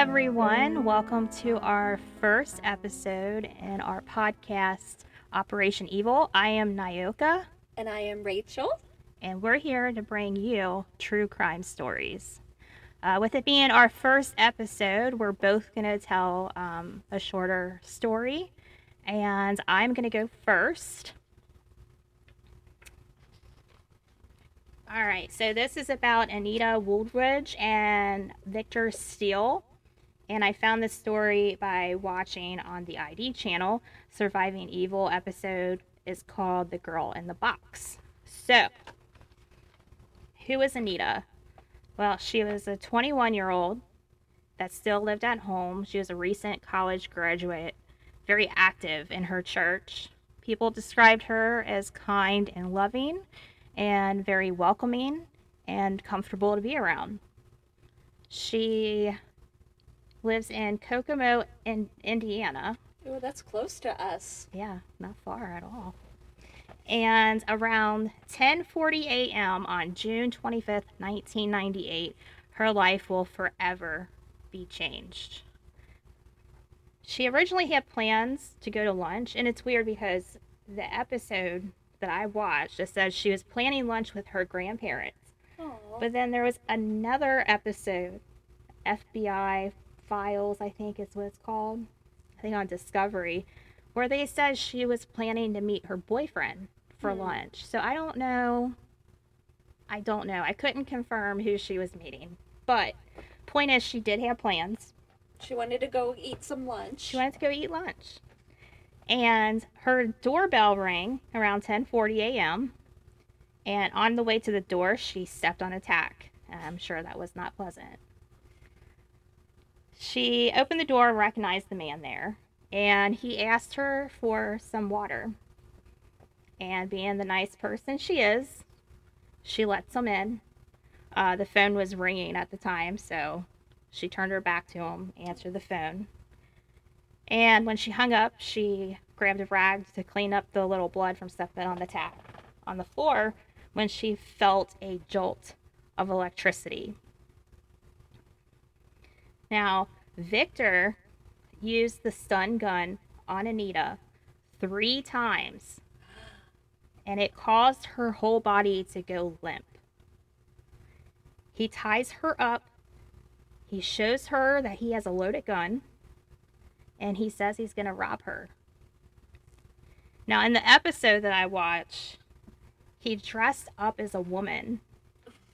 everyone. Welcome to our first episode in our podcast, Operation Evil. I am Nyoka. And I am Rachel. And we're here to bring you true crime stories. With it being our first episode, we're both going to tell a shorter story. And I'm going to go first. All right, so this is about Anita Woolridge and Victor Steele. And I found this story by watching on the ID channel. Surviving Evil episode is called The Girl in the Box. So, who is Anita? Well, she was a 21-year-old that still lived at home. She was a recent college graduate, very active in her church. People described her as kind and loving and very welcoming and comfortable to be around. She lives in Kokomo, Indiana. Oh, that's close to us. Yeah, not far at all. And around 10:40 a.m. on June 25th, 1998, her life will forever be changed. She originally had plans to go to lunch, and it's weird because the episode that I watched, it says she was planning lunch with her grandparents. Aww. But then there was another episode, FBI Files, I think is what it's called, I think on Discovery, where they said she was planning to meet her boyfriend for lunch. So I don't know. I couldn't confirm who she was meeting. But point is, she did have plans. She wanted to go eat some lunch. And her doorbell rang around 10:40 a.m. And on the way to the door, she stepped on a tack. I'm sure that was not pleasant. She opened the door and recognized the man there. And he asked her for some water. And being the nice person she is, she lets him in. The phone was ringing at the time, so she turned her back to him, answered the phone. And when she hung up, she grabbed a rag to clean up the little blood from stepping on the tap on the floor when she felt a jolt of electricity. Now, Victor used the stun gun on Anita 3 times, and it caused her whole body to go limp. He ties her up, he shows her that he has a loaded gun, and he says he's going to rob her. Now, in the episode that I watched, he dressed up as a woman.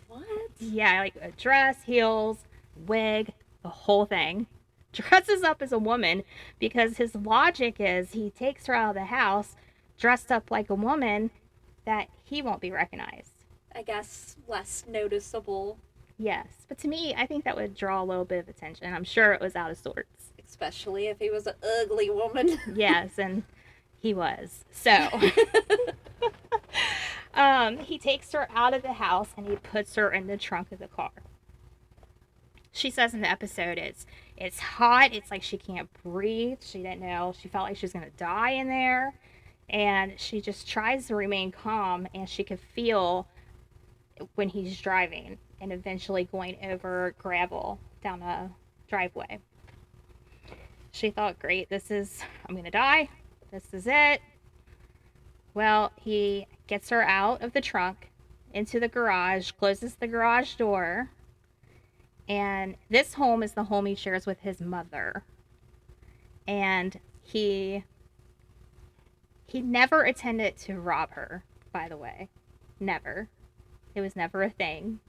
What? Yeah, like a dress, heels, wig, the whole thing. Dresses up as a woman because his logic is he takes her out of the house dressed up like a woman that he won't be recognized. I guess less noticeable. Yes, but to me, I think that would draw a little bit of attention. I'm sure it was out of sorts. Especially if he was an ugly woman. Yes, and he was. So, he takes her out of the house and he puts her in the trunk of the car. She says in the episode it's hot. It's like she can't breathe. She didn't know. She felt like she was going to die in there. And she just tries to remain calm, and she could feel when he's driving and eventually going over gravel down a driveway. She thought, great, I'm going to die. This is it. Well, he gets her out of the trunk into the garage, closes the garage door. And this home is the home he shares with his mother. And he never intended to rob her, by the way. Never. It was never a thing.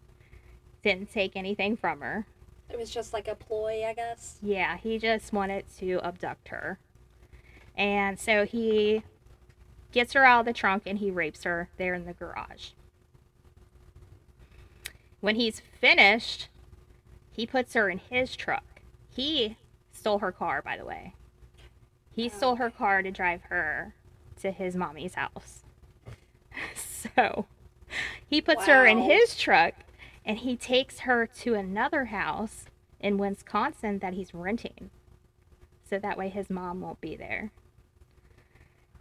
Didn't take anything from her. It was just like a ploy, I guess. Yeah, he just wanted to abduct her. And so he gets her out of the trunk and he rapes her there in the garage. When he's finished, he puts her in his truck. He stole her car, by the way. He stole her car to drive her to his mommy's house. So he puts her in his truck and he takes her to another house in Wisconsin that he's renting. So that way his mom won't be there.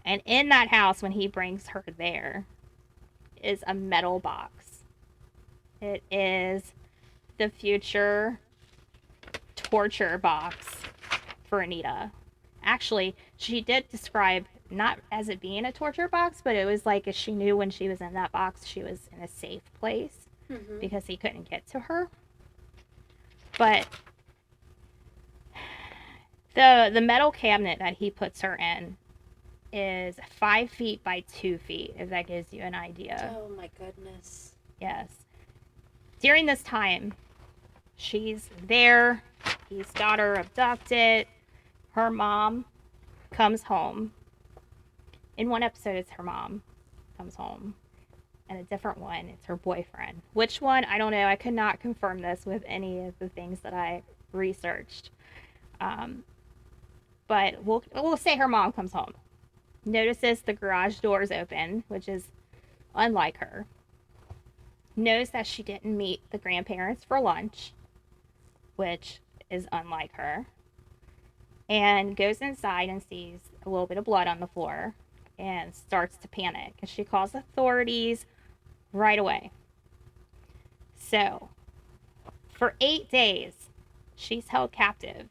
And in that house, when he brings her there, is a metal box. It is the future torture box for Anita. Actually, she did describe not as it being a torture box, but it was like if she knew when she was in that box, she was in a safe place because he couldn't get to her. But the metal cabinet that he puts her in is 5 feet by 2 feet, if that gives you an idea. Oh my goodness. Yes. During this time, she's there. He's got her abducted. Her mom comes home. In one episode, it's her mom comes home. And a different one, it's her boyfriend. Which one? I don't know. I could not confirm this with any of the things that I researched. But we'll say her mom comes home. Notices the garage doors open, which is unlike her. Knows that she didn't meet the grandparents for lunch, which is unlike her. And goes inside and sees a little bit of blood on the floor and starts to panic. And she calls authorities right away. So, for 8 days, she's held captive.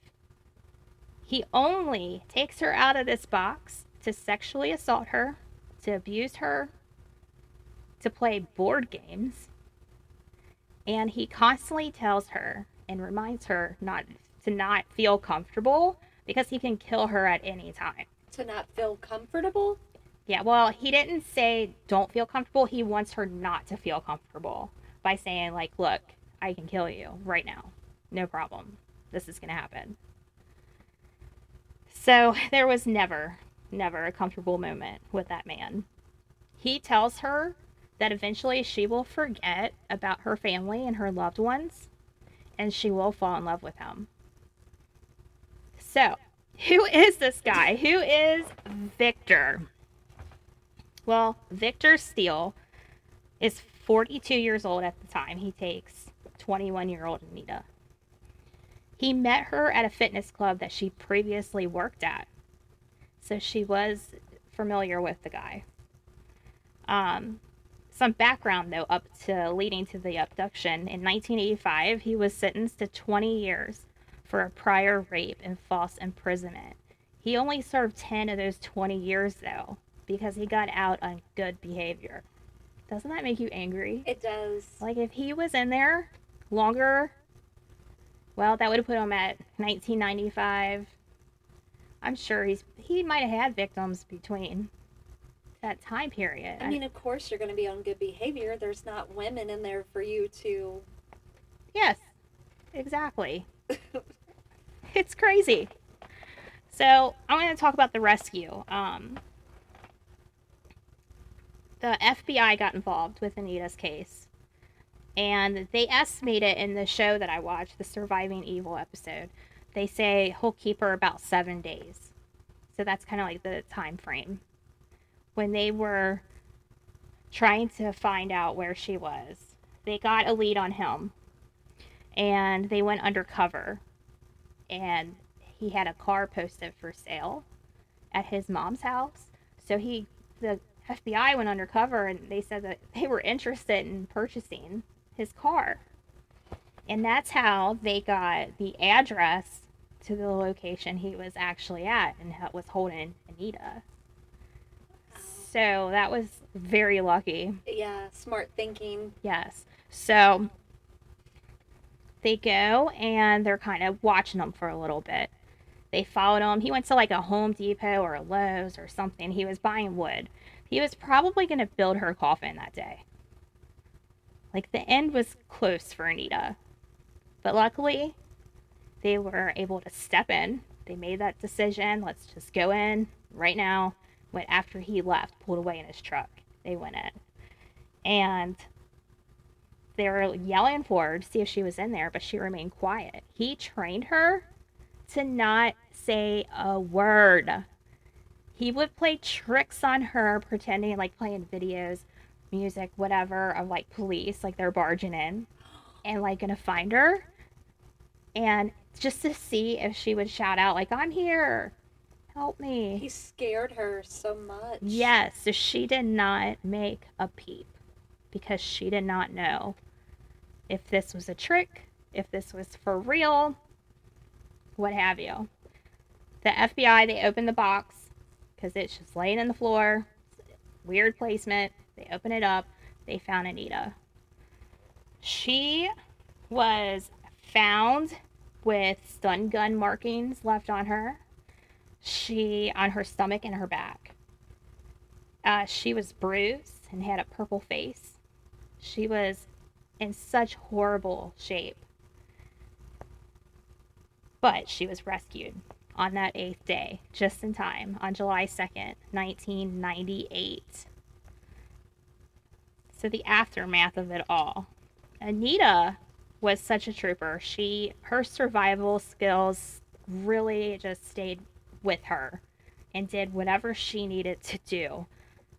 He only takes her out of this box to sexually assault her, to abuse her, to play board games. And he constantly tells her and reminds her not feel comfortable because he can kill her at any time. To not feel comfortable? Yeah, well, he didn't say don't feel comfortable. He wants her not to feel comfortable by saying, like, look, I can kill you right now. No problem. This is going to happen. So there was never a comfortable moment with that man. He tells her that eventually she will forget about her family and her loved ones, and she will fall in love with him. So, who is this guy? Who is Victor? Well, Victor Steele is 42 years old at the time. He takes 21-year-old Anita. He met her at a fitness club that she previously worked at. So she was familiar with the guy. Some background, though, up to leading to the abduction. In 1985, he was sentenced to 20 years for a prior rape and false imprisonment. He only served 10 of those 20 years, though, because he got out on good behavior. Doesn't that make you angry? It does. Like, if he was in there longer, well, that would have put him at 1995. I'm sure he might have had victims between that time period. I mean, of course you're going to be on good behavior. There's not women in there for you to... Yes, exactly. It's crazy. So, I'm going to talk about the rescue. The FBI got involved with Anita's case. And they estimated in the show that I watched, the Surviving Evil episode, they say he'll keep her about 7 days. So that's kind of like the time frame. When they were trying to find out where she was, they got a lead on him. And they went undercover. And he had a car posted for sale at his mom's house. So the FBI went undercover and they said that they were interested in purchasing his car. And that's how they got the address to the location he was actually at and was holding Anita. So that was very lucky. Yeah, smart thinking. Yes. So they go and they're kind of watching him for a little bit. They followed him. He went to like a Home Depot or a Lowe's or something. He was buying wood. He was probably going to build her coffin that day. Like, the end was close for Anita. But luckily, they were able to step in. They made that decision. Let's just go in right now. Went after he left, pulled away in his truck. They went in. And they were yelling for her to see if she was in there, but she remained quiet. He trained her to not say a word. He would play tricks on her, pretending like playing videos, music, whatever, of like police, like they're barging in and like gonna find her. And just to see if she would shout out, like, I'm here, help me. He scared her so much. Yes, so she did not make a peep because she did not know if this was a trick, if this was for real. what have you. The FBI, they opened the box because it's just laying in the floor. Weird placement. They open it up. They found Anita. She was found with stun gun markings left on her. On her stomach and her back. She was bruised and had a purple face. She was in such horrible shape. But she was rescued on that 8th day, just in time, on July 2nd, 1998. So the aftermath of it all. Anita was such a trooper. Her survival skills really just stayed with her and did whatever she needed to do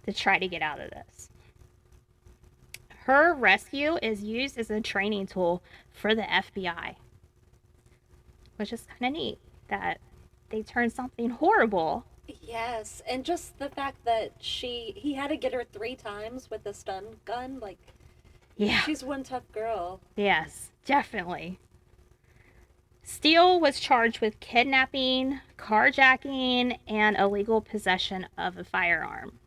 to try to get out of this. Her rescue is used as a training tool for the FBI, which is kind of neat that they turned something horrible. Yes, and just the fact that he had to get her 3 times with the stun gun, like, Yeah. she's one tough girl. Yes, definitely. Steele was charged with kidnapping, carjacking, and illegal possession of a firearm.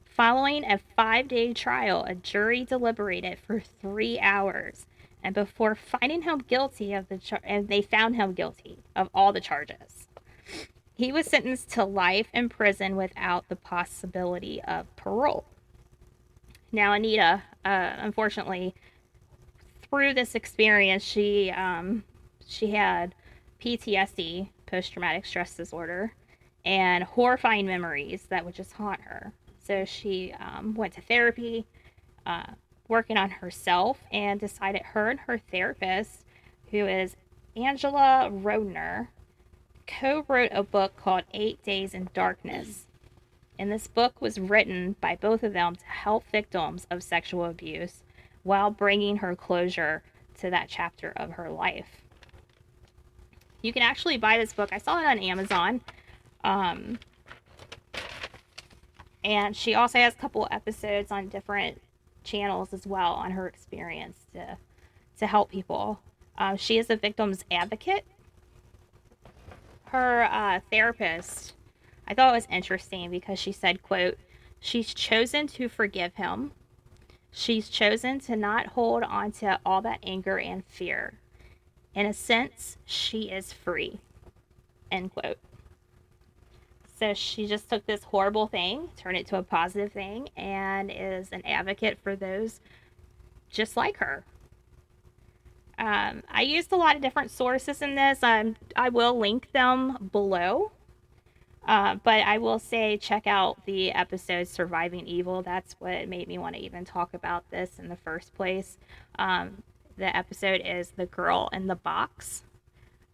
Following a 5-day trial, a jury deliberated for 3 hours, and before finding him guilty and they found him guilty of all the charges. He was sentenced to life in prison without the possibility of parole. Now, Anita, unfortunately, through this experience, she had PTSD, post-traumatic stress disorder, and horrifying memories that would just haunt her. So she went to therapy, working on herself, and decided her and her therapist, who is Angela Rodner, co-wrote a book called 8 Days in Darkness. And this book was written by both of them to help victims of sexual abuse while bringing her closure to that chapter of her life. You can actually buy this book. I saw it on Amazon. And she also has a couple episodes on different channels as well on her experience to help people. She is a victim's advocate. Her therapist, I thought it was interesting because she said, quote, "She's chosen to forgive him. She's chosen to not hold on to all that anger and fear. In a sense, she is free," end quote. So she just took this horrible thing, turned it to a positive thing, and is an advocate for those just like her. I used a lot of different sources in this. I will link them below. But I will say check out the episode Surviving Evil. That's what made me want to even talk about this in the first place. The episode is The Girl in the Box.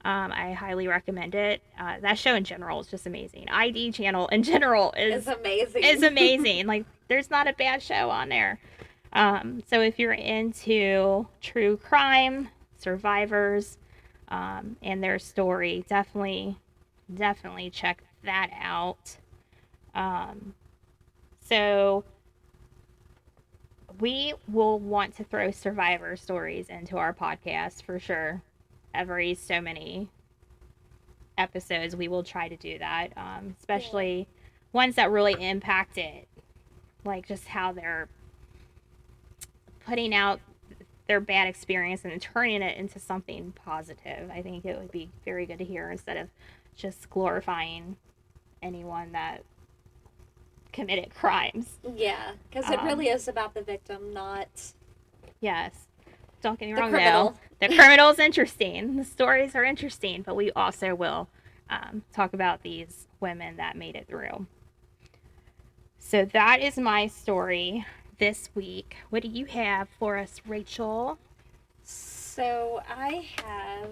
I highly recommend it. That show in general is just amazing. ID channel in general is amazing. Is amazing. Like, there's not a bad show on there. So if you're into true crime, survivors, and their story, definitely check that out. So we will want to throw survivor stories into our podcast for sure. Every so many episodes, we will try to do that, especially ones that really impact it, like just how they're putting out their bad experience and turning it into something positive. I think it would be very good to hear instead of just glorifying anyone that committed crimes. Yeah, because it really is about the victim, not... Yes. Don't get me wrong, criminal. though. The criminal's interesting. The stories are interesting, but we also will talk about these women that made it through. So that is my story this week. What do you have for us, Rachel? So I have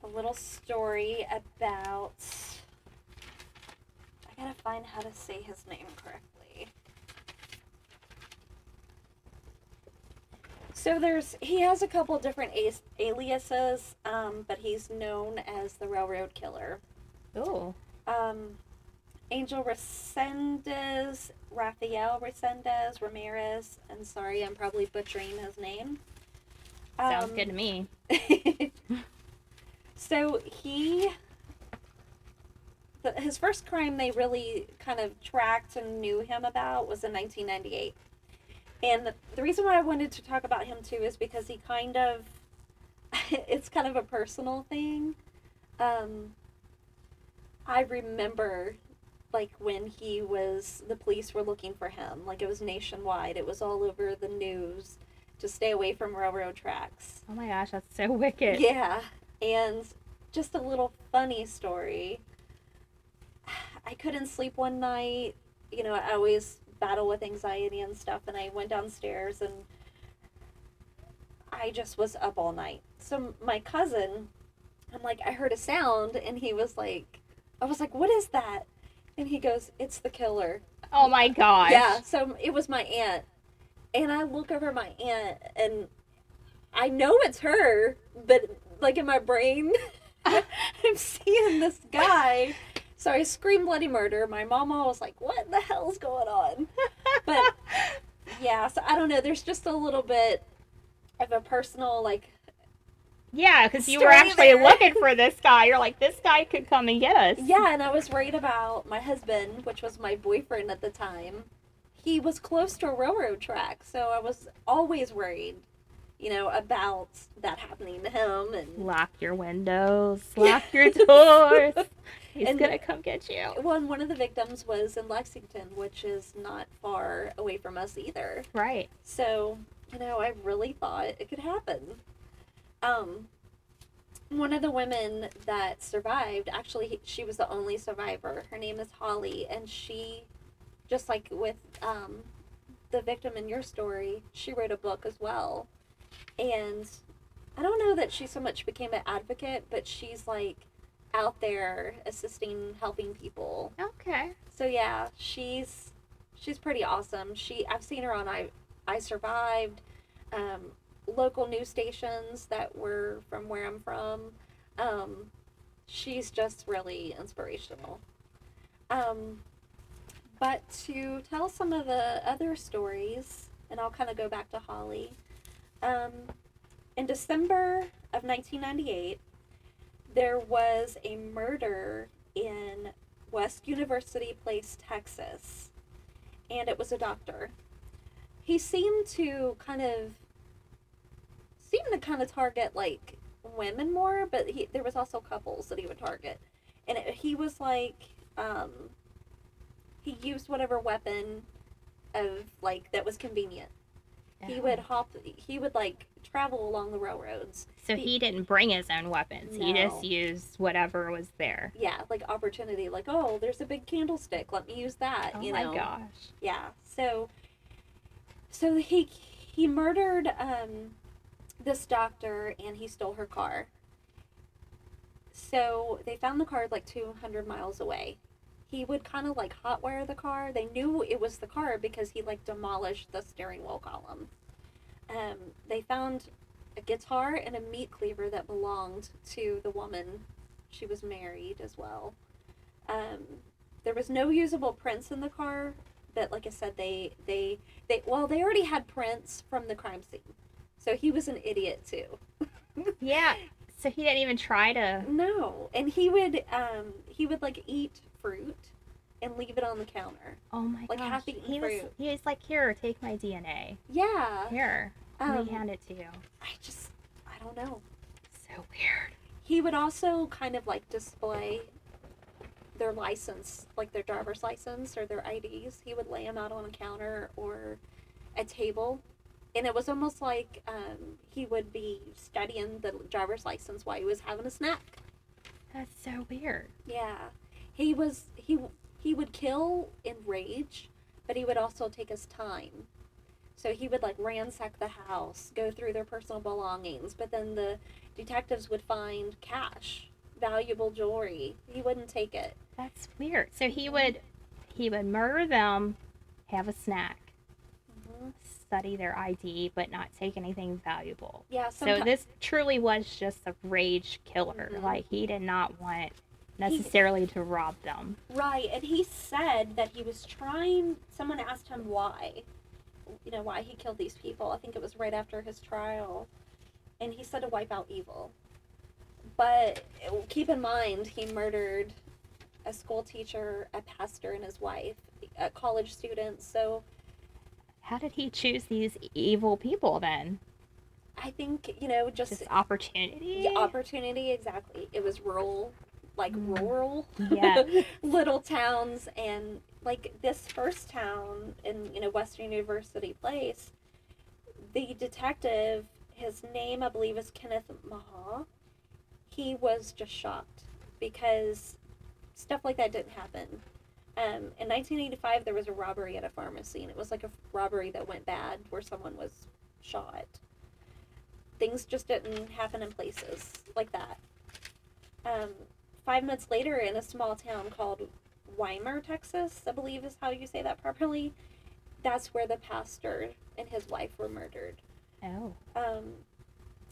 a little story about... I gotta find how to say his name correctly. So he has a couple different aliases, but he's known as the Railroad Killer. Oh. Angel Rafael Resendez Ramirez, and sorry, I'm probably butchering his name. Sounds good to me. So his first crime they really kind of tracked and knew him about was in 1998. And the reason why I wanted to talk about him too is because he kind of, it's kind of a personal thing. I remember like when the police were looking for him, like it was nationwide, it was all over the news to stay away from railroad tracks. Oh my gosh, that's so wicked. Yeah, and just a little funny story. I couldn't sleep one night. You know, I always battle with anxiety and stuff, and I went downstairs and I just was up all night. So my cousin, I'm like, I heard a sound, and he was like, I was like, what is that? And he goes, it's the killer. Oh my gosh. Yeah, so it was my aunt. And I look over my aunt, and I know it's her, but like in my brain, I'm seeing this guy. So I screamed bloody murder. My mama was like, what the hell's going on? But yeah, so I don't know. There's just a little bit of a personal, like, yeah, because you were story actually there. looking for this guy. You're like, this guy could come and get us. Yeah, and I was worried about my husband, which was my boyfriend at the time. He was close to a railroad track, so I was always worried, you know, about that happening to him. And Lock your windows, lock your doors. He's And- gonna come get you. well, and one of the victims was in Lexington, which is not far away from us either. Right. So, you know, I really thought it could happen. One of the women that survived, actually, she was the only survivor. Her name is Holly, and she, just like with the victim in your story, she wrote a book as well. And I don't know that she so much became an advocate, but she's like out there assisting, helping people. Okay. So yeah, she's pretty awesome. I've seen her on I Survived, local news stations that were from where I'm from. She's just really inspirational. But to tell some of the other stories, and I'll kind of go back to Holly. In December of 1998, there was a murder in West University Place, Texas, and it was a doctor. He seemed to kind of target like women more, but there was also couples that he would target, and he was like he used whatever weapon of like that was convenient. He would like travel along the railroads. So he didn't bring his own weapons. He No. just used whatever was there. Yeah, like opportunity, like, oh, there's a big candlestick, let me use that. Oh you my know. gosh. Yeah. So he murdered this doctor, and he stole her car. So they found the car like 200 miles away. He would kind of like hotwire the car. They knew it was the car because he like demolished the steering wheel column. They found a guitar and a meat cleaver that belonged to the woman. She was married as well. There was no usable prints in the car, but like I said, they already had prints from the crime scene. So he was an idiot too. Yeah. So he didn't even try to. No, and he would like eat fruit and leave it on the counter. Oh my Like gosh. half-eaten He fruit. was like, here, take my DNA. Yeah. Here, let me hand it to you. I don't know. So weird. He would also kind of like display their license, like their driver's license or their IDs. He would lay them out on a counter or a table. And it was almost like he would be studying the driver's license while he was having a snack. That's so weird. Yeah. He would kill in rage, but he would also take his time. So he would like ransack the house, go through their personal belongings, but then the detectives would find cash, valuable jewelry. He wouldn't take it. That's weird. So he would murder them, have a snack, study their ID, but not take anything valuable. Yeah. So this truly was just a rage killer. Mhm. Like he did not want necessarily to rob them. Right, and he said that he was trying. Someone asked him why, why he killed these people. I think it was right after his trial, and he said to wipe out evil. But keep in mind, he murdered a school teacher, a pastor, and his wife, a college student. So How did he choose these evil people then? I think, just Just opportunity? yeah, opportunity, exactly. It was rural, like rural Yeah. little towns, and like this first town in, Western University Place, the detective, his name I believe is Kenneth Maha, he was just shocked because stuff like that didn't happen. In 1985, there was a robbery at a pharmacy, and it was like a robbery that went bad where someone was shot. Things just didn't happen in places like that. Um, 5 months later, in a small town called Weimar, Texas, I believe is how you say that properly, that's where the pastor and his wife were murdered. Oh.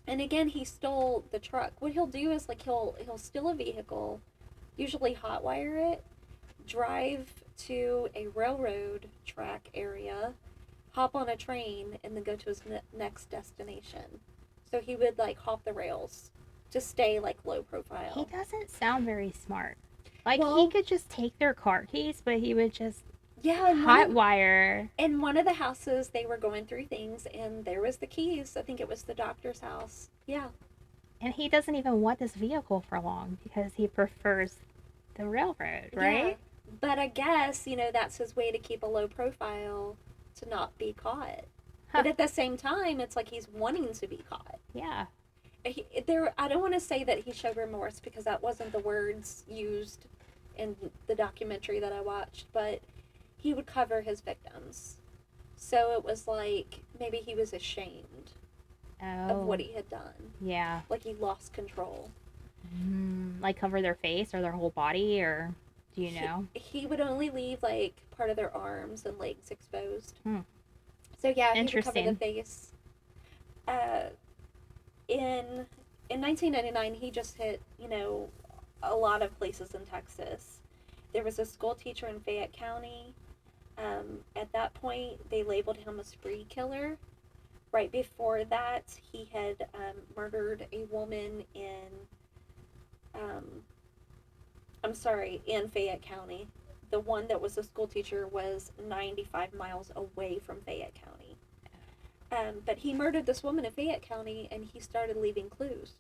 And again, he stole the truck. What he'll do is like he'll steal a vehicle, usually hotwire it, drive to a railroad track area, hop on a train, and then go to his next destination. So he would like hop the rails to stay like low profile. He doesn't sound very smart. Like, Well, he could just take their car keys, but he would just yeah, hotwire. in one of the houses they were going through things, and there was the keys. I think it was the doctor's house. Yeah. And he doesn't even want this vehicle for long because he prefers the railroad, right? Yeah. But I guess, that's his way to keep a low profile to not be caught. Huh. But at the same time, it's like he's wanting to be caught. Yeah. I don't want to say that he showed remorse because that wasn't the words used in the documentary that I watched, but he would cover his victims. So it was like maybe he was ashamed of what he had done. Yeah. Like he lost control. Like cover their face or their whole body, or do you know? He would only leave like part of their arms and legs exposed. Hmm. So yeah, he would cover Interesting. the face. In 1999, he just hit, a lot of places in Texas. There was a school teacher in Fayette County. At that point, they labeled him a spree killer. Right before that, he had murdered a woman in Fayette County. The one that was a school teacher was 95 miles away from Fayette County. But he murdered this woman in Fayette County, and he started leaving clues.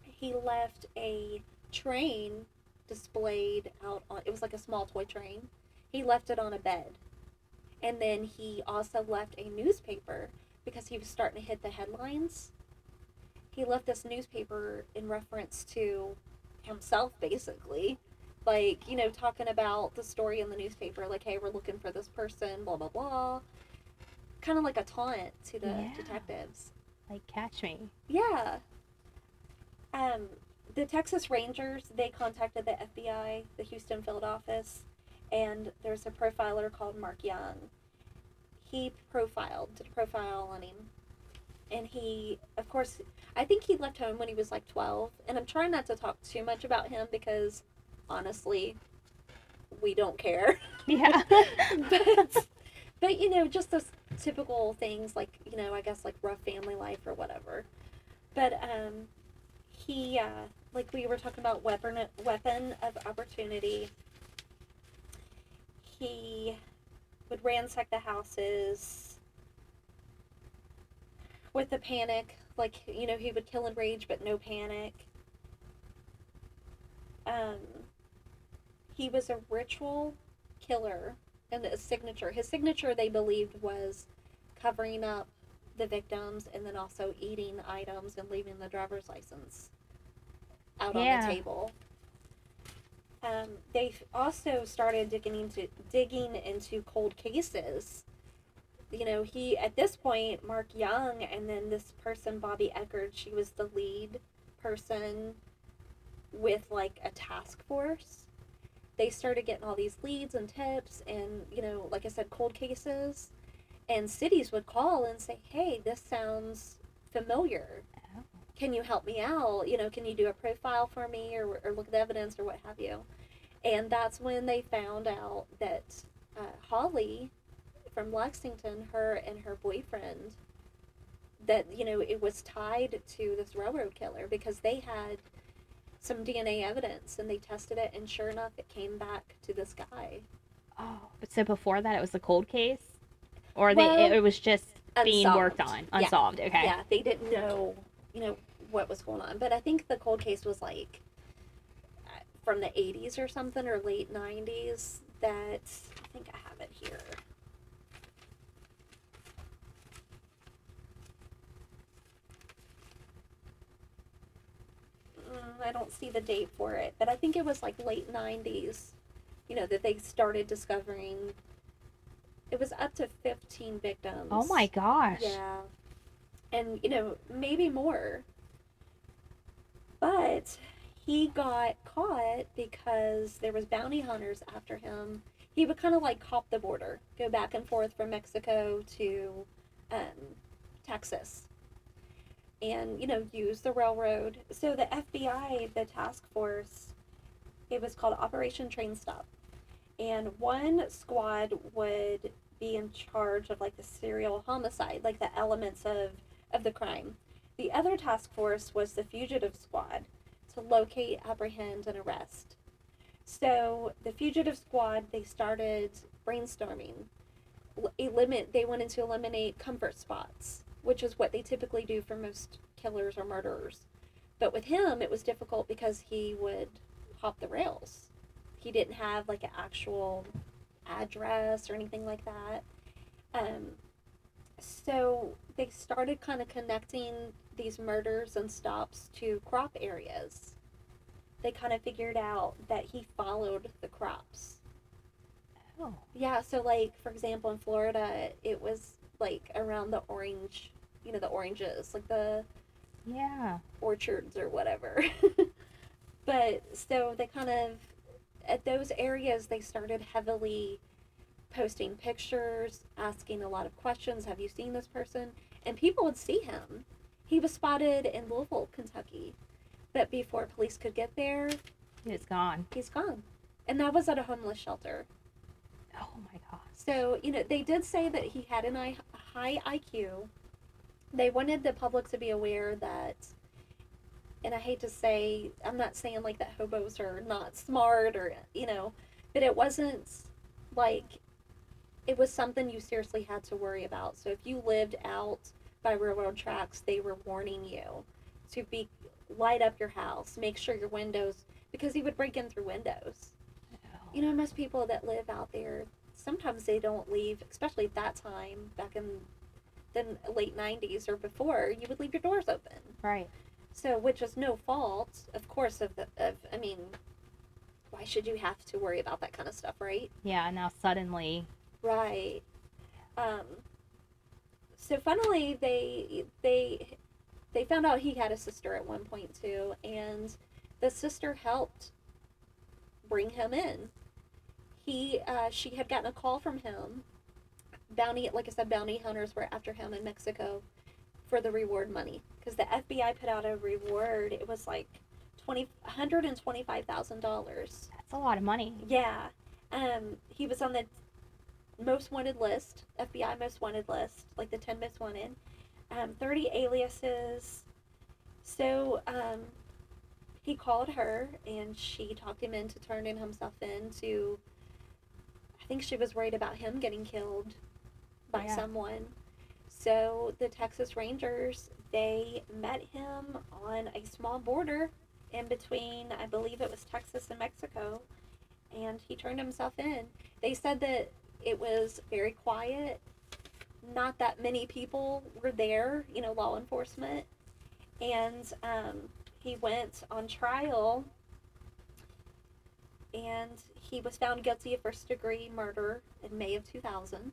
He left a train displayed out on, it was like a small toy train. He left it on a bed. And then he also left a newspaper because he was starting to hit the headlines. He left this newspaper in reference to himself, basically. Like, talking about the story in the newspaper, like, hey, we're looking for this person, blah, blah, blah. Kind of like a taunt to the detectives. Like, catch me. Yeah. The Texas Rangers, they contacted the FBI, the Houston field office, and there's a profiler called Mark Young. He did a profile on him. And he, of course, I think he left home when he was like 12. And I'm trying not to talk too much about him because, honestly, we don't care. Yeah. but just those typical things like, I guess like rough family life or whatever. But he, like we were talking about weapon of opportunity, he would ransack the houses with the panic. Like, he would kill in rage but no panic. He was a ritual killer, and his signature they believed was covering up the victims and then also eating items and leaving the driver's license out on the table. They also started digging into cold cases. He, at this point, Mark Young, and then this person, Bobby Eckert, she was the lead person with like a task force. They started getting all these leads and tips and, like I said, cold cases. And cities would call and say, hey, this sounds familiar. Oh. Can you help me out? Can you do a profile for me or look at the evidence or what have you? And that's when they found out that Holly from Lexington, her and her boyfriend that, it was tied to this railroad killer because they had some DNA evidence and they tested it, and sure enough, it came back to this guy. Oh, but so before that, it was a cold case, or Well, it was just being worked unsolved. on, Yeah. unsolved. Okay. Yeah, they didn't know, what was going on. But I think the cold case was like from the 80s or something, or late 90s. That, I think I have it here. I don't see the date for it, but I think it was like late 90s, that they started discovering. It was up to 15 victims. Oh my gosh. Yeah. And, maybe more. But he got caught because there was bounty hunters after him. He would kind of like hop the border, go back and forth from Mexico to Texas, and use the railroad. So the FBI, the task force, it was called Operation Train Stop, and one squad would be in charge of like the serial homicide, like the elements of the crime. The other task force was the fugitive squad, to locate, apprehend, and arrest. So the fugitive squad, they started brainstorming. They wanted to eliminate comfort spots, which is what they typically do for most killers or murderers. But with him, it was difficult because he would hop the rails. He didn't have like an actual address or anything like that. Um, so they started kind of connecting these murders and stops to crop areas. They kind of figured out that he followed the crops. Oh. Yeah, so like for example in Florida, it was like around the orange, the oranges, like the orchards or whatever. But so they kind of, at those areas, they started heavily posting pictures, asking a lot of questions. Have you seen this person? And people would see him. He was spotted in Louisville, Kentucky. But before police could get there, he's gone. He's gone. And that was at a homeless shelter. Oh my god. So, they did say that he had a high IQ. They wanted the public to be aware that, and I hate to say, I'm not saying like that hobos are not smart or, but it wasn't like, it was something you seriously had to worry about. So if you lived out by railroad tracks, they were warning you to light up your house, make sure your windows, because he would break in through windows. Oh. Most people that live out there, sometimes they don't leave, especially at that time, back in the late 90s or before, you would leave your doors open. Right. So, which is no fault, of course, I mean, why should you have to worry about that kind of stuff, right? Yeah, now suddenly. Right. So finally, they found out he had a sister at one point too, and the sister helped bring him in. She had gotten a call from him. Like I said, bounty hunters were after him in Mexico for the reward money, because the FBI put out a reward. It was like $125,000. That's a lot of money. Yeah. He was on the most wanted list, FBI most wanted list, like the 10 most wanted. 30 aliases. So he called her and she talked him into turning himself in to, I think she was worried about him getting killed by someone. So the Texas Rangers, they met him on a small border in between, I believe it was Texas and Mexico, and he turned himself in. They said that it was very quiet. Not that many people were there, law enforcement. And he went on trial, and he was found guilty of first-degree murder in May of 2000.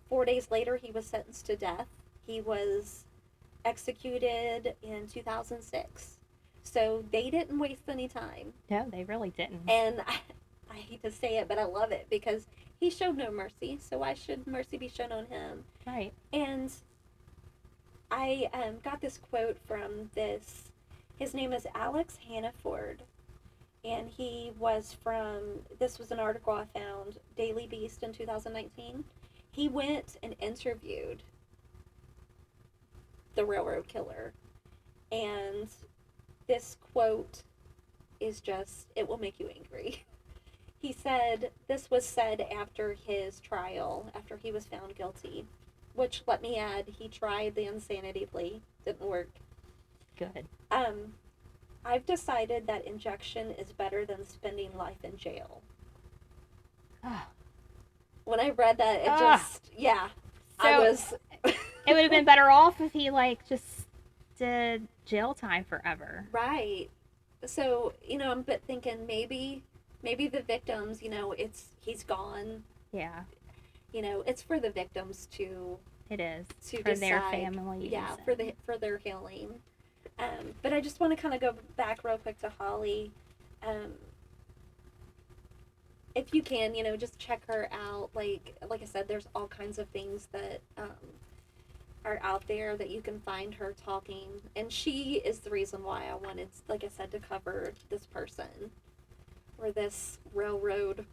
4 days later, he was sentenced to death. He was executed in 2006. So they didn't waste any time. No, they really didn't. And I hate to say it, but I love it because he showed no mercy. So why should mercy be shown on him? Right. And I got this quote from this. His name is Alex Hannaford. And he was this was an article I found, Daily Beast in 2019. He went and interviewed the railroad killer. And this quote is just, it will make you angry. He said, this was said after his trial, after he was found guilty, which, let me add, he tried the insanity plea. Didn't work. Good. I've decided that injection is better than spending life in jail. When I read that, it just, yeah. So I was... it would have been better off if he, like, just did jail time forever. Right. So, you know, I'm thinking maybe the victims, you know, he's gone. Yeah. You know, it's for the victims to... It is. To for decide, their families. Yeah, for their healing. But I just want to kind of go back real quick to Holly. If you can, you know, just check her out. Like I said, there's all kinds of things that are out there that you can find her talking. And she is the reason why I wanted, like I said, to cover this person. Or this railroad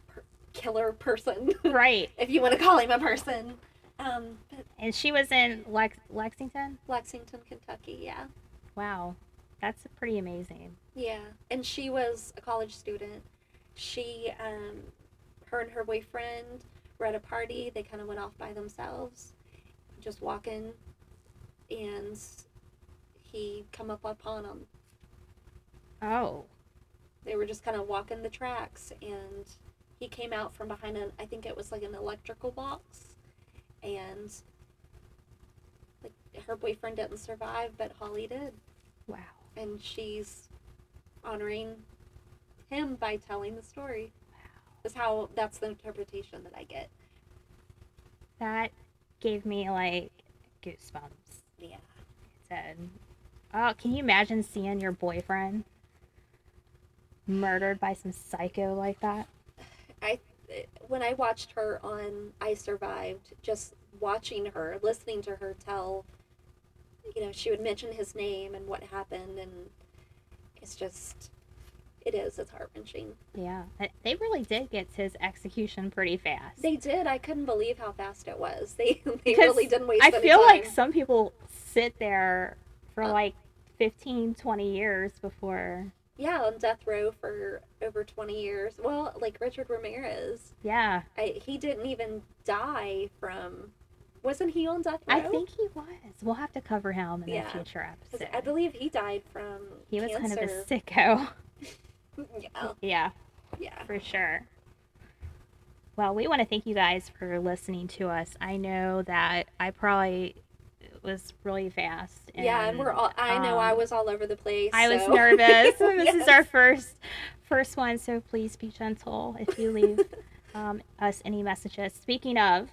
killer person. Right. If you want to call him a person. And she was in Lexington? Lexington, Kentucky, yeah. Wow. That's pretty amazing. Yeah. And she was a college student. She, her and her boyfriend were at a party. They kind of went off by themselves, just walking, and he come up upon them. Oh. They were just kind of walking the tracks, and he came out from behind I think it was like an electrical box, and like her boyfriend didn't survive, but Holly did. Wow. And she's honoring him by telling the story. Wow. That's the interpretation that I get. That gave me, like, goosebumps. Yeah. It said, oh, can you imagine seeing your boyfriend murdered by some psycho like that? When I watched her on I Survived, just watching her, listening to her tell, you know, she would mention his name and what happened, and it's heart-wrenching. Yeah. They really did get to his execution pretty fast. They did. I couldn't believe how fast it was. They really didn't waste any time. I feel like some people sit there for like 15, 20 years before... Yeah, on death row for over 20 years. Well, like Richard Ramirez. Yeah. He didn't even die from... Wasn't he on death row? I think he was. We'll have to cover him in a future episode. I believe he died from He was cancer. kind of a sicko. Yeah. Yeah. Yeah. For sure. Well, we want to thank you guys for listening to us. I know that I probably was really fast. And, yeah, and I know I was all over the place. I was nervous. This Yes. is our first one, so please be gentle if you leave us any messages. Speaking of,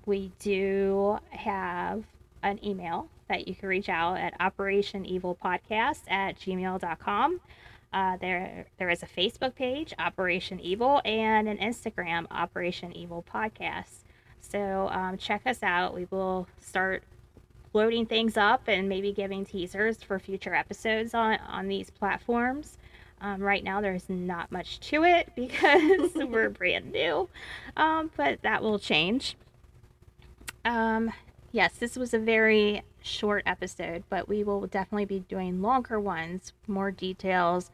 we do have an email that you can reach out at operationevilpodcast@gmail.com. There is a Facebook page, Operation Evil, and an Instagram, Operation Evil Podcast. So check us out. We will start loading things up and maybe giving teasers for future episodes on these platforms. Right now, there's not much to it because we're brand new, but that will change. Yes, this was a very short episode, but we will definitely be doing longer ones, more details,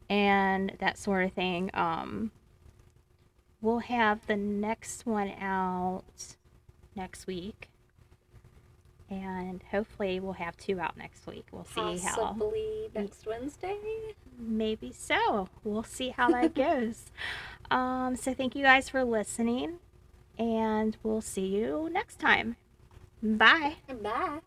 and that sort of thing. We'll have the next one out next week. And hopefully we'll have 2 out next week. We'll see how. Possibly next Wednesday? Maybe so. We'll see how that goes. So thank you guys for listening. And we'll see you next time. Bye. Bye.